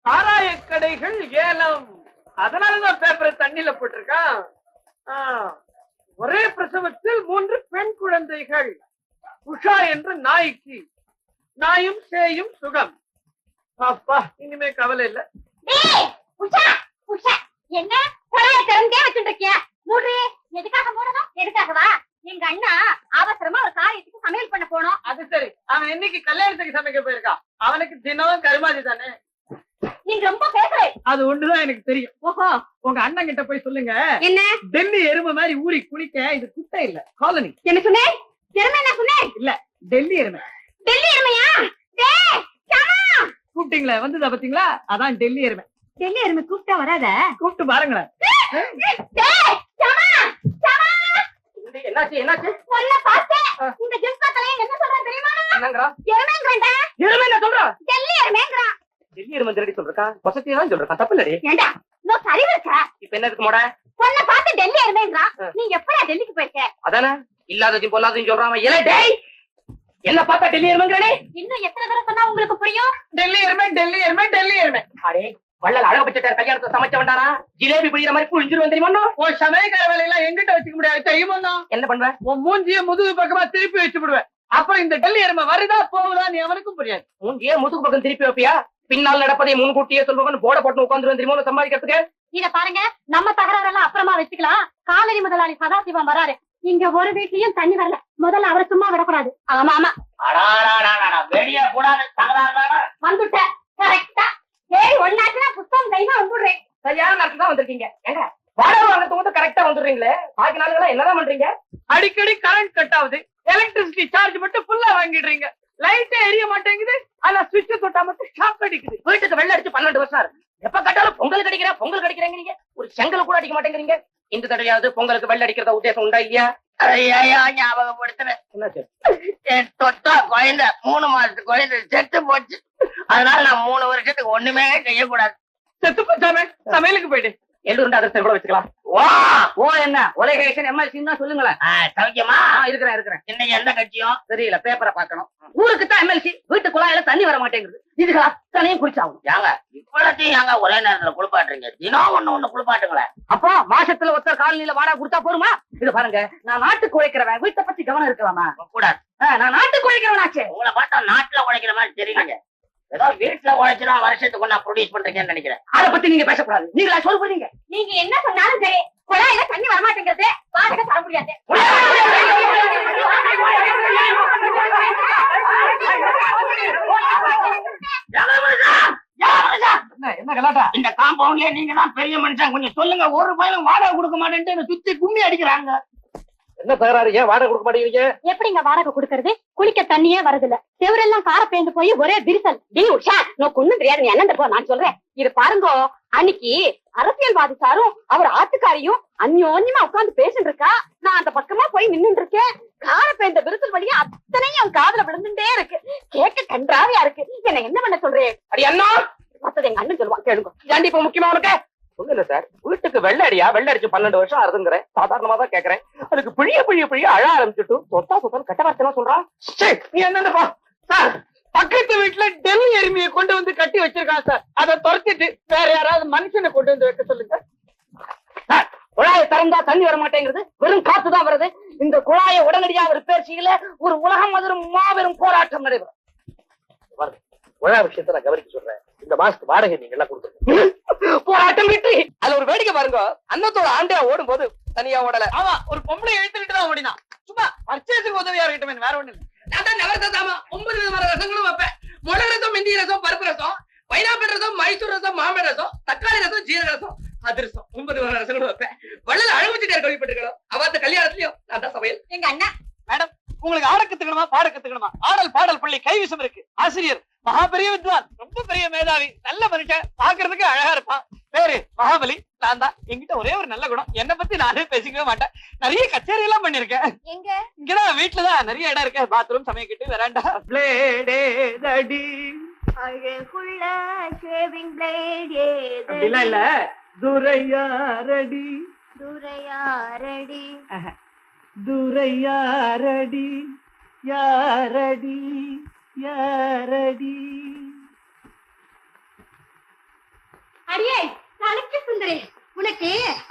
சாராய கடைகள் ஏலம். அதனாலதான் பேப்பர் தண்ணியில போட்டிருக்கான். ஒரே பிரசவத்தில் 3 பெண் குழந்தைகள். உஷா என்ற நாய்க்கு. நாயும் சேயும் சுகம். அப்பா, இனிமே கவலை இல்ல. என்ன திறந்தே வச்சுட்டு இருக்கிய? மூடு. எதுக்காக மூடணும்? எதுக்காகவா? எங்க அண்ணா அவசரமா ஒரு காரியத்துக்கு சமையல் பண்ண போனோம். அது சரி, அவன் என்னைக்கு கல்யாணத்துக்கு சமைக்க போயிருக்கான்? அவனுக்கு தினம் கருமாதி தானே. நீங்க ரொம்ப பேசுறேன். அது ஒண்ணுதான் எனக்கு தெரியும். ஓஹோ, உங்க அண்ணன் கிட்ட போய் சொல்லுங்க. என்ன? டெல்லி எருமை மாதிரி ஊறி குளிக்க இது குட்டை இல்ல, காலனி. என்ன சொன்னேன்? எருமை என்ன சொன்னேன்? இல்ல, டெல்லி எருமை. டெல்லி எருமையா? கூப்பிட்டீங்களா? வந்ததா பாத்தீங்களா? அதான் டெல்லி எருமை. டெல்லி எருமை கூப்பிட்டா வராத. கூப்பிட்டு பாருங்களேன். என்னாச்சு என்னாச்சு? சொல்ல பார்த்தேன். இந்த ஜிம்கா தலையன் என்ன சொல்றான் தெரியுமா? என்னங்கறா? எருமைங்கறடா. எருமை என்ன சொல்றா? டெல்லி எருமைங்கறா. டெல்லி எருமை திருடி சொல்றா. வசதியா தான் சொல்றா. தப்பு இல்லடி. ஏண்டா? நோ சரி இருக்கா? இப்போ என்ன இருக்கு மோட? சொல்ல பார்த்து டெல்லி எருமைங்கறா. நீ எப்படா டெல்லிக்கு போயிருக்க? அதானே இல்லாததையும் பொல்லாததையும் சொல்றாம. ஏலே டேய், என்ன பார்த்தா டெல்லி எருமைங்கறே? இன்னும் எத்தனை தடவை சொன்னா உங்களுக்கு புரியும்? டெல்லி எருமை, டெல்லி எருமை, டெல்லி எருமை. அடே, வள்ளல் அழகப்பட்ட கல்யாணத்தை சமைச்ச வந்தாரா? ஜிலேபி புடிக்கிற மாதிரி புழிஞ்சிருவேன் தெரியுமா? உன் சமையல்கார வேலையெல்லாம் எங்கிட்ட வச்சுக்க முடியாது தெரியுமா? என்ன பண்ணுவேன்? உன் மூஞ்சிய முதுகு பக்கமா திருப்பி வச்சு விடுவேன். அப்புறம் இந்த டெல்லி எருமை வருதா போகுதா நீ அவனுக்கும் புரியாது. மூஞ்சிய முதுகு பக்கம் திருப்பி வைப்பியா? பின்னால் நடப்பதை முன்கூட்டியே சொல்பவன் போட போட்டு உட்காந்துருவேன் தெரியுமா சம்பாதிக்கிறதுக்கு. இத பாருங்க, நம்ம தகராறெல்லாம் அப்புறமா வச்சுக்கலாம். காலனி முதலாளி சதாசிவம் வராரு. இங்க ஒரு வீட்லயும் தண்ணி வரல. முதல்ல அவரை சும்மா விடக்கூடாது. ஆமா ஆமா, வெளியே கூடாது. வந்துட்ட கரெக்டா. சரி, ஒன்னாச்சுன்னா புத்தகம் தைமா வந்துடுறேன். சரியான நேரத்துல தான் வந்திருக்கீங்க. ஏங்க வாடகை வாங்கறதுக்கு வந்து கரெக்டா வந்துடுறீங்களே, பாக்கி நாளுங்களா என்னதான் பண்றீங்க? அடிக்கடி கரண்ட் கட் ஆகுது. எலக்ட்ரிசிட்டி சார்ஜ் மட்டும் ஃபுல்லா வாங்கிடுறீங்க. லைட்டே எரிய மாட்டேங்குது. ஆனா சுவிட்ச் தொட்டா மட்டும் ஷாக் அடிக்குது. வீட்டுக்கு வெள்ள அடிச்சு 12 வருஷம் இருக்கு. எப்ப கட்டாலும் பொங்கல் கிடைக்கிறீங்க நீங்க. ஒரு செங்கல் கூட அடிக்க மாட்டேங்கிறீங்க. இந்த தடையாவது பொங்கலுக்கு வெள்ள அடிக்கிறத உத்தேசம் உண்டா இல்லையா? ஞாபகப்படுத்துறேன். என் தொட்டா குழந்தை 3 மாசத்துக்கு குழந்தை செத்து போச்சு. அதனால நான் 3 வருஷத்துக்கு ஒண்ணுமே செய்யக்கூடாது. செத்து போச்சாமே, சமையலுக்கு போயிட்டு எள்ளுருண்டை அதிர்ஷ்டம் கூட வச்சுக்கலாம். ஓ என்ன உலகேஷன் எம்எல்சி தான் சொல்லுங்களேன். சௌக்கியமா இருக்கிறேன். இன்னைக்கு எந்த கட்சியும் தெரியல, பேப்பரை பாக்கணும். ஊருக்கு தான் எம்எல்சி, வீட்டு குழாயில தண்ணி வர மாட்டேங்குது. இதுக்கு அத்தனையும் குளிச்சாகும். ஏங்க இவ்வளத்தையும் ஏங்க ஒரே நேரத்துல குளிப்பாட்டுறீங்க? தினம் ஒண்ணு குளிப்பாட்டுங்களேன். அப்போ மாசத்துல ஒருத்தர் காலனில வாடகை கொடுத்தா போருமா? இது பாருங்க, நான் நாட்டுக்கு உழைக்கிறவன், வீட்டை பத்தி கவனம் இருக்கலாமா? கூடாது. நான் நாட்டுக்கு உழைக்கிறவனாச்சே. உங்களை பார்த்தா நாட்டுல உழைக்கிற மாதிரி தெரியலங்க. ஏதோ வீட்டுல உழைச்சுனா வருஷத்துக்கு நான் ப்ரொடியூஸ் பண்றீங்கன்னு நினைக்கிறேன். அதை பத்தி நீங்க பேசக்கூடாது. நீங்களா சொல்றீங்க. நீங்க என்ன சொன்னாலும் சரி, குழாயில தண்ணி வரமாட்டேங்கிறது வாடகை தர முடியாது. என்ன கலாட்டா? இந்த காம்பவுண்ட்ல நீங்க தான் பெரிய மனுஷன், கொஞ்சம் சொல்லுங்க. ஒரு பையனும் வாடகை கொடுக்க மாட்டேன்ட்டு சுத்தி கும்மி அடிக்கிறாங்க. என்ன தகராறு? ஏன் வாடகை கொடுக்க மாட்டேங்கிறீங்க? எப்படிங்க வாடகை கொடுக்கறது? குளிக்க தண்ணியே வருதுல்ல. செவரெல்லாம் கார பேந்து போய் ஒரே விரிசல். ஒண்ணும் தெரியாது, என்ன போ நான் சொல்றேன். இது பாருங்க, அன்னைக்கு அரசியல்வாதி சாரும் அவர் ஆத்துக்காரியும் அந்யோன்யமா உட்கார்ந்து பேசிட்டு இருக்கா. நான் அந்த பக்கமா போய் நின்னுட்டு இருக்கேன். கார பேந்த விரிசல் வழியா அத்தனையும் அவன் காதுல விழுந்துட்டே இருக்கு. கேட்க கன்றாவியா இருக்கு. என்ன பண்ண சொல்றேன்? அடி அண்ணா, மத்தது எங்க அண்ணன் சொல்லுவான், கேளுங்க. ஏன்டி இப்ப முக்கியமா உனக்கு ஒண்ணு இல்ல சார். வீட்டுக்கு வெள்ள அடிச்சு 12 வருஷம் ஆகுதுங்கிறேன். சாதாரணமா தான் கேக்குறேன். அதுக்கு பிழிய அழ ஆரம்பிச்சுட்டு சொத்தா கட்ட வார்த்தை சொல்றான். நீ என்னப்பா சார், பக்கத்து வீட்டுல டெல்லி எருமையை கொண்டு வந்து கட்டி வச்சிருக்கான் சார். அதை துரத்திட்டு வேற யாராவது மனுஷனை கொண்டு வந்து வைக்க சொல்லுங்க சார். குழாயை திறந்தா தண்ணி வர மாட்டேங்கிறது, வெறும் காத்துதான் வருது. இந்த குழாயை உடனடியாக ரிப்பேர் செய்யல, ஒரு உலகம் அதிரும் மாபெரும் போராட்டம் நடைபெறும். குழா விஷயத்தை நான் கவனிக்க சொல்றேன். இந்த மாசத்துக்கு வாடகை நீங்க எல்லாம் கொடுத்துருங்க. போராட்டம் வெற்றி. அதுல ஒரு வேடிக்கை பாருங்க, அன்னத்தோட ஆண்டியா ஓடும் போது தனியா ஓடல. ஆமா, ஒரு பொம்பளை எழுத்துக்கிட்டு தான் ஓடினா. சும்மா பர்ச்சேஸுக்கு உதவியா இருக்கட்டும், வேற ஒண்ணு இல்லை. நான் தான் நவரசாமா 9 விதமான ரசங்களும் வைப்பேன். முளை ரசம், மெந்தி ரசம், பருப்பு ரசம், பைனாப்பிள் ரசம், மைசூர் ரசம், மாம்பழ ரசம், தக்காளி ரசம், ஜீரக ரசம், அதிரசம், 9 விதமான ரசங்களும் வைப்பேன். வள்ளல் அழகுச்சிட்டார் கேள்விப்பட்டிருக்கிறோம். அவத்த கல்யாணத்துலயும் நான் தான் சமையல். எங்க அண்ணா மேடம், உங்களுக்கு ஆட கத்துக்கணுமா பாட கத்துக்கணுமா? ஆடல் பாடல் பள்ளி கைவிசம் இருக்கு. ஆசிரியர் மகா பெரிய வித்வான், ரொம்ப பெரிய மேதாவி, நல்ல மனுஷன், பாக்குறதுக்கு அழகா இருப்பான். பேரு மகாபலி. நான் தான். என்கிட்ட ஒரே ஒரு நல்ல குணம், என்னை பத்தி நானே பேசிக்கவே மாட்டேன். நிறைய கச்சேரி எல்லாம் பண்ணிருக்கேன். இங்கதான் வீட்டுலதான் நிறைய இடம் இருக்கு. Bathroom, சமையக்கிட்டு, veranda. பிளேடே தடி அழகுள்ள ஷேவிங் பிளேட் ஏது இல்ல துரையாரடி துரையாரடி துரையாரடி யாரடி யாரடி. சுந்தரி, உனக்கு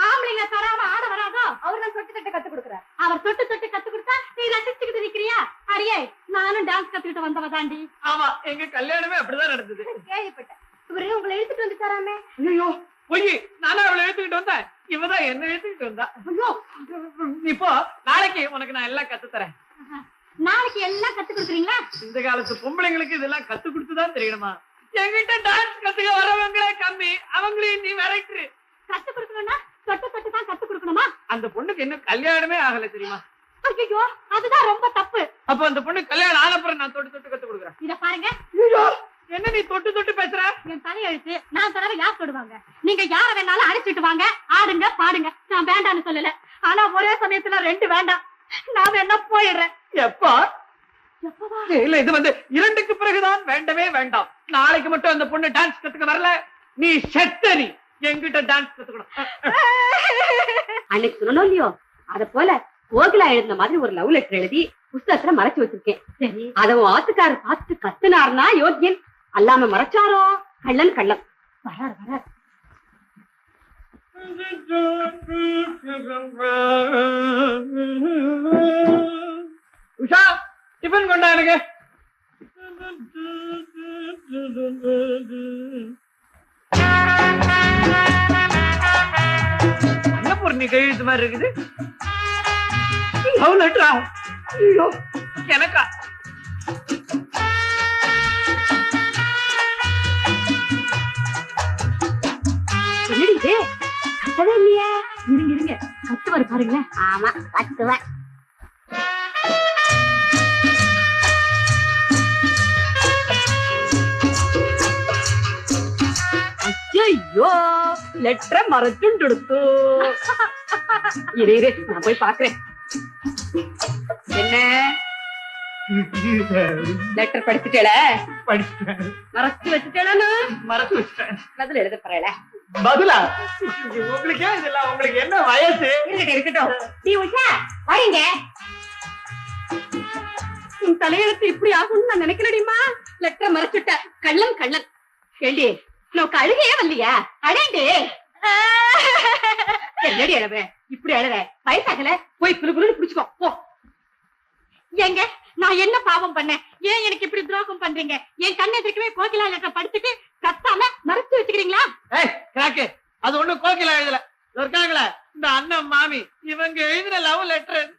ஆம்பளைங்க தராம ஆட வராதோ? அவர் தான் தொட்டு தொட்டு கத்து கொடுக்குறாரு. அவர் தொட்டு தொட்டு கத்து கொடுத்தா நீ ரசிச்சுக்கிட்டு நிக்கிறியா? அடியே, நானும் டான்ஸ் கத்துக்கிட்டு வந்தவ தாண்டி. ஆமா, எங்க கல்யாணமே அப்படிதான் நடந்தது. கேள்விப்பட்டேன். இவரு உங்களை இழுத்துட்டு வந்து தராமே. ஐயோ பொய், நானும் அவளை எழுத்துக்கிட்டு வந்தேன், இவதான் என்ன எழுத்துக்கிட்டு வந்தா. ஐயோ, இப்போ நாளைக்கு உனக்கு நான் எல்லாம் கத்து தரேன். நாளைக்கு எல்லாம் கத்து கொடுக்குறீங்களா? இந்த காலத்து பொம்பளைங்களுக்கு இதெல்லாம் கத்து கொடுத்துதான் தெரியணுமா? என்கிட்ட டான்ஸ் கத்துக்க வரவங்களே கம்மி, அவங்களையும் நீ விரட்டு. கத்து கொடுக்கணும்னா தொட்டு தொட்டு தான் கத்து கொடுக்கணுமா? அந்த பொண்ணுக்கு இன்னும் கல்யாணமே ஆகல தெரியுமா? ஐயோ, அதுதான் ரொம்ப தப்பு. அப்ப அந்த பொண்ணு கல்யாணம் ஆனப்புறம் நான் தொட்டு தொட்டு கத்து கொடுக்குறேன். இத பாருங்க. ஐயோ, என்ன நீ தொட்டு தொட்டு பேசுற? என் தலையெழுத்து, நான் தடவை யார் தொடுவாங்க? நீங்க யார வேணாலும் அடிச்சிட்டு வாங்க, ஆடுங்க பாடுங்க, நான் வேண்டான்னு சொல்லல. ஆனா ஒரே சமயத்துல ரெண்டு வேண்டாம். நான் என்ன போயிடுறேன். எப்பா? எப்பவா? இல்ல, இது வந்து இரண்டுக்கு பிறகுதான் வேண்டவே வேண்டாம். நாளைக்கு மட்டும் அந்த பொண்ணு டான்ஸ் கத்துக்க வரல, நீ செத்த. நீ என்கிட்ட டான்ஸ் கத்துக்கணும். அன்னைக்கு சொல்லணும் இல்லையோ, அத போல கோகிலா எழுதின மாதிரி ஒரு லவ் லெட்டர் எழுதி புஸ்தகத்துல மறைச்சு வச்சிருக்கேன். சரி, அத ஆத்துக்காரர் பார்த்து கத்துனாருன்னா யோக்கியன், அல்லாம மறைச்சாரோ கள்ளன் கள்ளன். வரார் வரார். உஷா, டிஃபன் கொண்டா எனக்கு. என்ன பொருள் கையெழுத்து மாதிரி இருக்குது? லவ் லெட்டரா? ஐயோ, எனக்கா? என்னடி இது? கத்தவே இல்லையா? இருங்க இருங்க, கத்துவாரு பாருங்களேன். ஆமா, கத்துவேன். ஐயோ, லெட்டர் மறைச்சுண்டு எடுத்து. இரு இரு, நான் போய் பாக்குறேன். என்ன லெட்டர் படிச்சுட்டேல? படிச்சுட்டேன். மறைச்சு வச்சுட்டேன்னு மறந்து வச்சுட்டேன். பதில் எழுத போறேல? பதிலா? உங்களுக்கு ஏன் இதெல்லாம்? உங்களுக்கு என்ன வயசு? இருக்கட்டும் இருக்கட்டும். நீ உஷா வரீங்க. உன் தலையெழுத்து இப்படி ஆகும்னு நான் நினைக்கிறேடிமா. லெட்டர் மறைச்சுட்ட கள்ளன் கள்ளன். கேள்வி, நான் அழுகையே வரலையா? அடேண்டி, என்னடி அழவ? இப்படி அழற வயசாகல, போய் புலு புலுன்னு புடிச்சுக்கோ போ. ஏங்க, நான் என்ன பாவம் பண்ணேன்? ஏன் எனக்கு இப்படி துரோகம் பண்றீங்க? என் கண்ணை எதிர்க்கவே கோகிலா லெட்டர் படிச்சுட்டு கத்தாம மறைச்சு வச்சுக்கிறீங்களா? கிராக்கு, அது ஒண்ணு கோகிலா எழுதல. இருக்காங்களே இந்த அண்ணன் மாமி, இவங்க எழுதின லவ் லெட்டர்.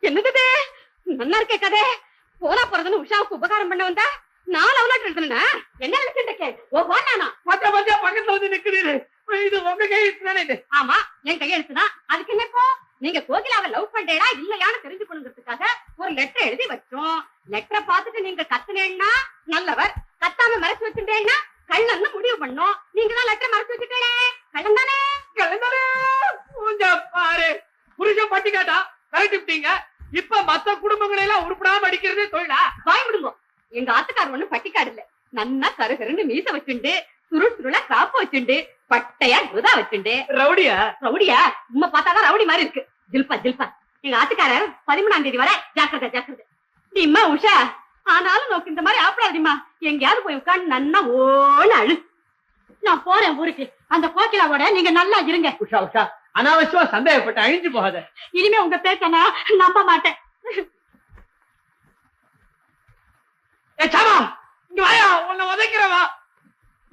என்னது நல்லா இருக்கே கதை. போனா போறதுன்னு உஷாவுக்கு உபகாரம் பண்ண வந்தா நான் லவ் லெட்டர் எழுதுனா என்ன எழுதிட்டு? ஓ வானா மத்த மத்தியா பக்கத்துல வந்து நிக்குது. இது உங்க கையெழுத்து தானே? இது ஆமா, என் கையெழுத்துதான். அதுக்கு என்ன இப்போ? நீங்க கோகிலாவை லவ் பண்றேடா இல்லையான்னு தெரிஞ்சுக்கணுங்கிறதுக்காக ஒரு லெட்டர் எழுதி வச்சோம். லெட்டரை பார்த்துட்டு நீங்க கத்துனேன்னா நல்லவர், கத்தாம மறைச்சு வச்சுட்டேன்னா கள்ளன்னு முடிவு பண்ணோம். நீங்க தான் லெட்டர் மறைச்சு வச்சுட்டே கள்ளன் தானே? கள்ளன் தானே? பாரு, புருஷன் பட்டி காட்டா கரெக்டிங்க. இப்ப மத்த குடும்பங்களை எல்லாம் உருப்படாம அடிக்கிறதே தொழிலா? வாய் விடுங்க. எங்க ஆத்துக்கார ஒண்ணு பட்டிக்காடு இல்ல. நன்னா கருகருன்னு மீச வச்சுண்டு, சுருள் சுருளா காப்பு வச்சுண்டு, பட்டையா குதா வச்சுண்டு. ரவுடியா? ரவுடியா? உண்மை பார்த்தாதான் ரவுடி மாதிரி இருக்கு. ஜில்பா ஜில்பா. எங்க ஆத்துக்காரர் 13ஆம் தேதி வர ஜாக்கிரதை ஜாக்கிரதை. நீம்மா உஷா, ஆனாலும் நோக்கு இந்த மாதிரி ஆப்படாதீமா. எங்கேயாவது போய் உட்காந்து நன்னா ஓன்னு அழு. நான் போறேன் ஊருக்கு. அந்த கோகிலாவோட நீங்க நல்லா இருங்க. உஷா உஷா, அனாவசியமா சந்தேகப்பட்டு அழிஞ்சு போகாத. இனிமே உங்க பேச்ச நான் நம்ப மாட்டேன். சாமா, இங்க வாயா, உன்னை உதைக்கிறவா.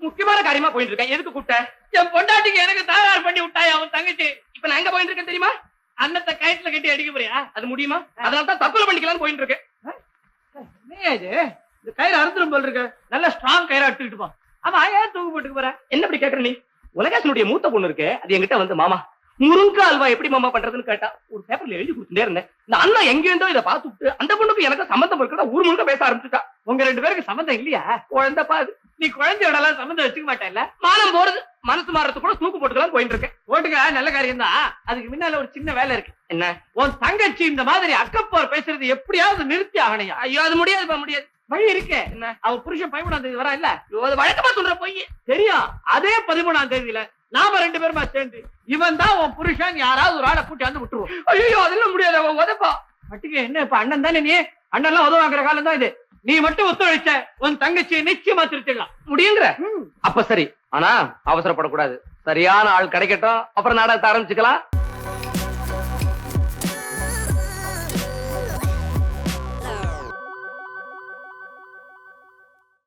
முக்கியமான காரியமா போயிட்டு இருக்கேன். எதுக்கு கூப்பிட்ட? என் பொண்டாட்டிக்கு எனக்கு தகராறு பண்ணி விட்டாயா அவன் தங்கச்சி. இப்ப நான் எங்க போயிட்டு இருக்கேன் தெரியுமா? அன்னத்தை கயிற்றுல கட்டி அடிக்க போறியா? அது முடியுமா? அதனாலதான் தற்கொலை பண்ணிக்கலாம்னு போயிட்டு இருக்கேன். இந்த கயிறு அறுத்துரும் போல் இருக்கு. நல்ல ஸ்ட்ராங் கயிறு எடுத்துக்கிட்டு போ. ஆமா, ஏன் தூக்கு போட்டுக்கு போற? என்ன இப்படி கேக்குற நீ? உலகேசனுடைய மூத்த பொண்ணு இருக்கு, அது என்கிட்ட வந்து மாமா முருங்கா அல்வா எப்படி மாமா பண்றதுன்னு கேட்டா ஒரு பேப்பர்ல எழுதி கொடுத்துட்டே இருந்தேன். இந்த அண்ணா எங்க இருந்தோ இதை பார்த்துட்டு அந்த பொண்ணுக்கு எனக்கு சம்பந்தம் இருக்கிறதா ஊர் முழுக்க பேச ஆரம்பிச்சுட்டா. உங்க ரெண்டு பேருக்கு சம்பந்தம் இல்லையா? குழந்தை பாது, நீ குழந்தையோட சம்பந்தம் வச்சுக்க மாட்டேன்ல. மானம் போறது, மனசு மாறது கூட தூக்கு போட்டுக்கலாம் போயிட்டு இருக்கேன். போட்டுக்க, நல்ல காரியம் தான். அதுக்கு முன்னால ஒரு சின்ன வேலை இருக்கு. என்ன? உன் தங்கச்சி இந்த மாதிரி அக்கப்போர் பேசுறது எப்படியாவது நிறுத்தி ஆகணையா? ஐயோ, அது முடியாது முடியாது. வழி இருக்கு. என்ன? அவ புருஷன் 13ஆம் தேதி வரா இல்ல? வழக்கமா சொல்ற பொய் தெரியும். அதே 13ஆம் தேதியில நாம ரெண்டு பேருமா சேர்ந்து இவன் தான் உன் புருஷன் யாராவது ஒரு ஆளை கூட்டி வந்து விட்டுருவோம். ஐயோ, அதெல்லாம் முடியாது. அவன் உதப்பா பட்டுக்கு. என்ன இப்ப அண்ணன் தானே நீ? அண்ணன் எல்லாம் உதவாங்கிற காலம் தான் இது. நீ மட்டும் ஒத்துழைச்ச உன் தங்கச்சியை நிச்சயமா திருத்திடலாம் முடியுங்கிற. அப்ப சரி, ஆனா அவசரப்படக்கூடாது. சரியான ஆள் கிடைக்கட்டும், அப்புறம் நாடகத்தை ஆரம்பிச்சுக்கலாம்.